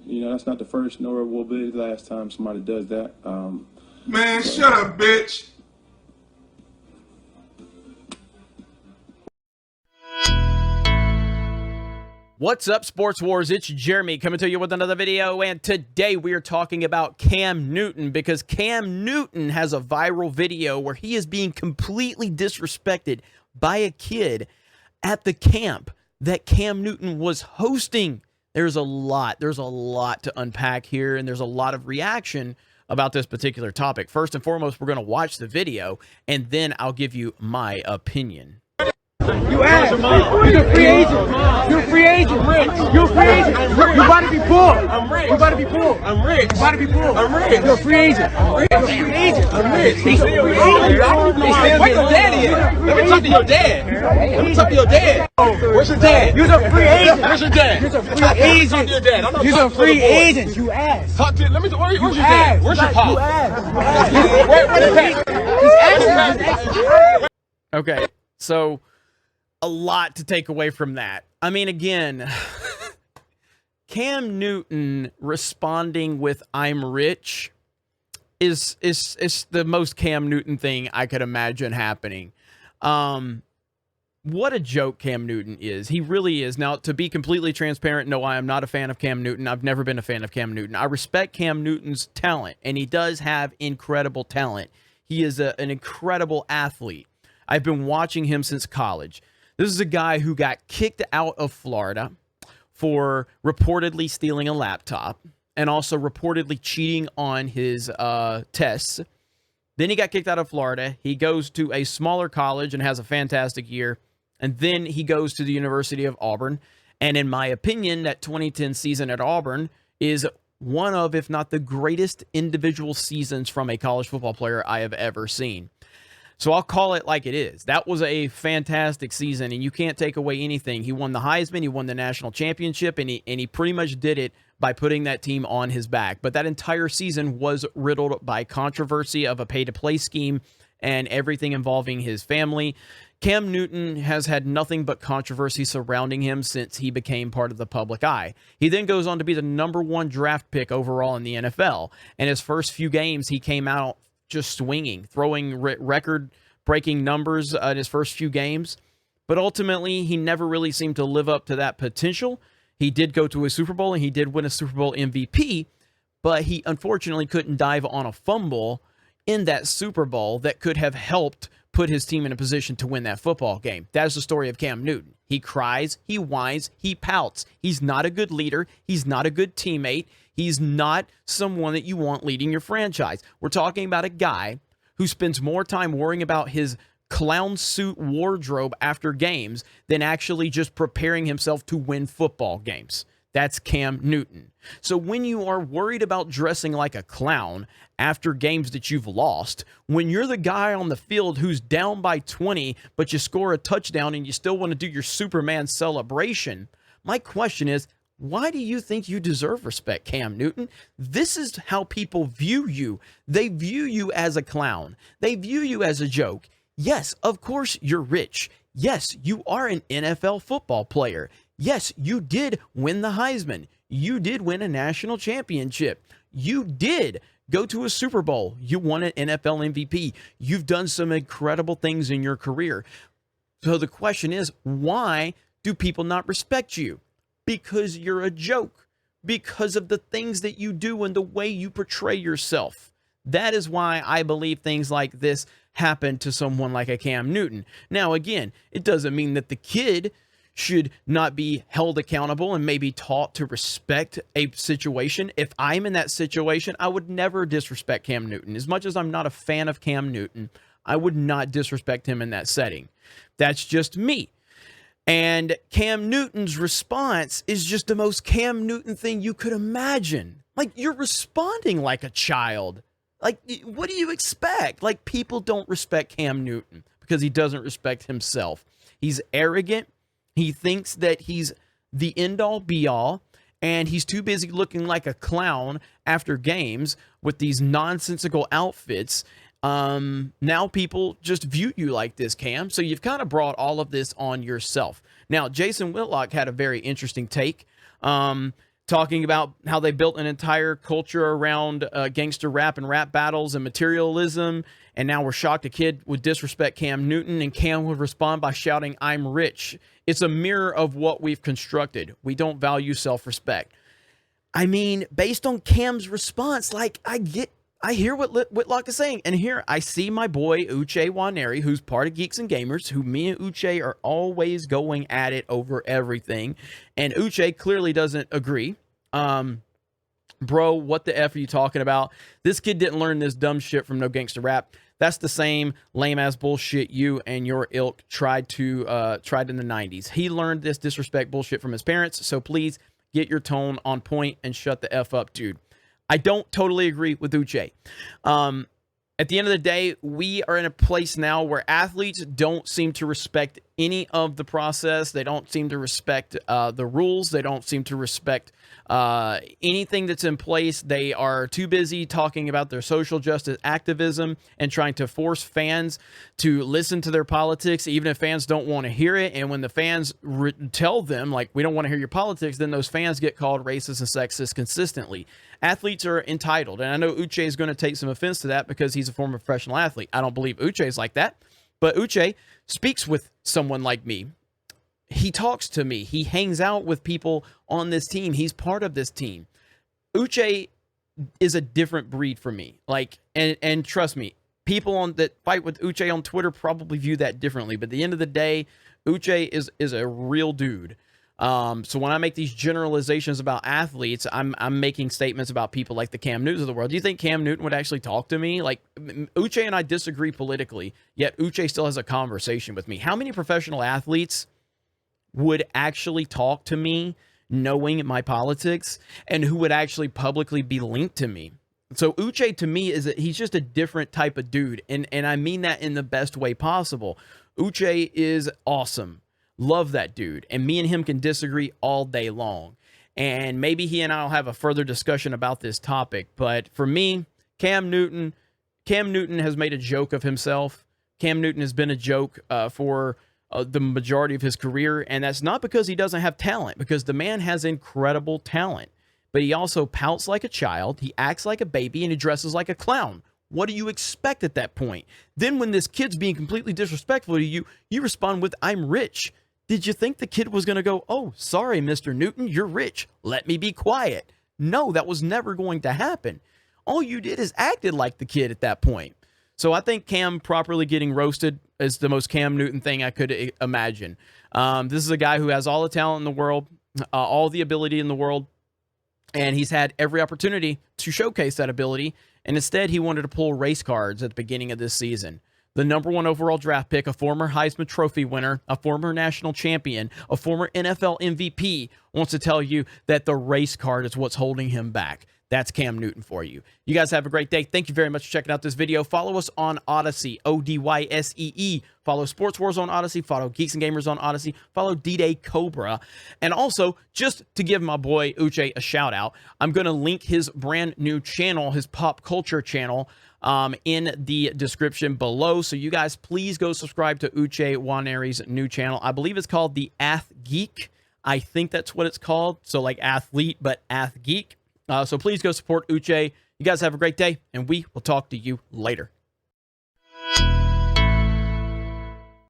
You know, that's not the first nor will be the last time somebody does that. Man, shut up, bitch. What's up, Sports Wars? It's Jeremy coming to you with another video, and today we are talking about Cam Newton because Cam Newton has a viral video where he is being completely disrespected by a kid at the camp that Cam Newton was hosting. There's a lot to unpack here, and there's a lot of reaction about this particular topic. First and foremost, we're going to watch the video, and then I'll give you my opinion. You ass. You're a free agent. You're a free agent. Rich. You're a free agent. You about to be poor. I'm rich. You about to be poor. I'm rich. You about to be poor. I'm rich. You're a free agent. I'm rich. You're a free agent. I'm rich. He's a free agent. Where your daddy is? Let me talk to your dad. Let me talk to your dad. Where's your dad? You're a free agent. Where's your dad? You're a free agent. Talk to your dad. You're a free agent. You ass. Talk to. Let me. Where's your dad? Where's your pop? You ass. Where's the dad? Okay, so a lot to take away from that. I mean, again, Cam Newton responding with "I'm rich" is the most Cam Newton thing I could imagine happening. What a joke Cam Newton is. He really is. Now, to be completely transparent, no, I am not a fan of Cam Newton. I've never been a fan of Cam Newton. I respect Cam Newton's talent, and he does have incredible talent. He is an incredible athlete. I've been watching him since college. This is a guy who got kicked out of Florida for reportedly stealing a laptop and also reportedly cheating on his tests. Then he got kicked out of Florida. He goes to a smaller college and has a fantastic year. And then he goes to the University of Auburn. And in my opinion, that 2010 season at Auburn is one of, if not the greatest individual seasons from a college football player I have ever seen. So I'll call it like it is. That was a fantastic season, and you can't take away anything. He won the Heisman, he won the national championship, and he pretty much did it by putting that team on his back. But that entire season was riddled by controversy of a pay-to-play scheme and everything involving his family. Cam Newton has had nothing but controversy surrounding him since he became part of the public eye. He then goes on to be the #1 draft pick overall in the NFL. And his first few games, he came out just swinging, throwing record-breaking numbers in his first few games. But ultimately, he never really seemed to live up to that potential. He did go to a Super Bowl, and he did win a Super Bowl MVP, but he unfortunately couldn't dive on a fumble in that Super Bowl that could have helped put his team in a position to win that football game. That is the story of Cam Newton. He cries, he whines, he pouts. He's not a good leader. He's not a good teammate. He's not someone that you want leading your franchise. We're talking about a guy who spends more time worrying about his clown suit wardrobe after games than actually just preparing himself to win football games. That's Cam Newton. So when you are worried about dressing like a clown after games that you've lost, when you're the guy on the field who's down by 20, but you score a touchdown and you still want to do your Superman celebration, my question is, why do you think you deserve respect, Cam Newton? This is how people view you. They view you as a clown. They view you as a joke. Yes, of course you're rich. Yes, you are an NFL football player. Yes, you did win the Heisman. You did win a national championship. You did go to a Super Bowl. You won an NFL MVP. You've done some incredible things in your career. So the question is, why do people not respect you? Because you're a joke, because of the things that you do and the way you portray yourself. That is why I believe things like this happen to someone like a Cam Newton. Now, again, it doesn't mean that the kid should not be held accountable and maybe taught to respect a situation. If I'm in that situation, I would never disrespect Cam Newton. As much as I'm not a fan of Cam Newton, I would not disrespect him in that setting. That's just me. And Cam Newton's response is just the most Cam Newton thing you could imagine. Like, you're responding like a child. Like, what do you expect? Like, people don't respect Cam Newton because he doesn't respect himself. He's arrogant. He thinks that he's the end-all, be-all, and he's too busy looking like a clown after games with these nonsensical outfits. Now people just view you like this, Cam. So you've kind of brought all of this on yourself. Now, Jason Whitlock had a very interesting take. talking about how they built an entire culture around gangster rap and rap battles and materialism, and now we're shocked a kid would disrespect Cam Newton, and Cam would respond by shouting, "I'm rich." It's a mirror of what we've constructed. We don't value self-respect. I mean, based on Cam's response, like, I hear what Whitlock is saying, and here I see my boy Uche Waneri, who's part of Geeks and Gamers, who me and Uche are always going at it over everything, and Uche clearly doesn't agree. Bro, what the F are you talking about? This kid didn't learn this dumb shit from no gangster rap. That's the same lame-ass bullshit you and your ilk tried in the 90s. He learned this disrespect bullshit from his parents, so please get your tone on point and shut the F up, dude. I don't totally agree with Uche. At the end of the day, we are in a place now where athletes don't seem to respect any of the process. They don't seem to respect the rules. They don't seem to respect anything that's in place. They are too busy talking about their social justice activism and trying to force fans to listen to their politics, even if fans don't want to hear it. And when the fans tell them, like, we don't want to hear your politics, then those fans get called racist and sexist consistently. Athletes are entitled. And I know Uche is going to take some offense to that because he's a former professional athlete. I don't believe Uche is like that. But Uche speaks with someone like me. He talks to me. He hangs out with people on this team. He's part of this team. Uche is a different breed for me. Like, and trust me, people that fight with Uche on Twitter probably view that differently. But at the end of the day, Uche is a real dude. So when I make these generalizations about athletes, I'm making statements about people like the Cam Newtons of the world. Do you think Cam Newton would actually talk to me? Like, Uche and I disagree politically, yet Uche still has a conversation with me. How many professional athletes would actually talk to me knowing my politics, and who would actually publicly be linked to me? So Uche to me he's just a different type of dude. And I mean that in the best way possible. Uche is awesome. Love that dude. And me and him can disagree all day long. And maybe he and I will have a further discussion about this topic. But for me, Cam Newton has made a joke of himself. Cam Newton has been a joke for the majority of his career. And that's not because he doesn't have talent, because the man has incredible talent. But he also pouts like a child. He acts like a baby, and he dresses like a clown. What do you expect at that point? Then when this kid's being completely disrespectful to you, you respond with, "I'm rich." Did you think the kid was going to go, "Oh, sorry, Mr. Newton, you're rich. Let me be quiet"? No, that was never going to happen. All you did is acted like the kid at that point. So I think Cam properly getting roasted is the most Cam Newton thing I could imagine. This is a guy who has all the talent in the world, all the ability in the world, and he's had every opportunity to showcase that ability. And instead, he wanted to pull race cards at the beginning of this season. The #1 overall draft pick, a former Heisman Trophy winner, a former national champion, a former NFL MVP, wants to tell you that the race card is what's holding him back. That's Cam Newton for you. You guys have a great day. Thank you very much for checking out this video. Follow us on Odyssey, ODYSEE. Follow Sports Wars on Odyssey. Follow Geeks and Gamers on Odyssey. Follow D-Day Cobra. And also, just to give my boy Uche a shout out, I'm going to link his brand new channel, his pop culture channel, in the description below. So you guys, please go subscribe to Uche Waneri's new channel. I believe it's called the Ath Geek. I think that's what it's called. So like athlete, but Ath Geek. So please go support Uche. You guys have a great day, and we will talk to you later.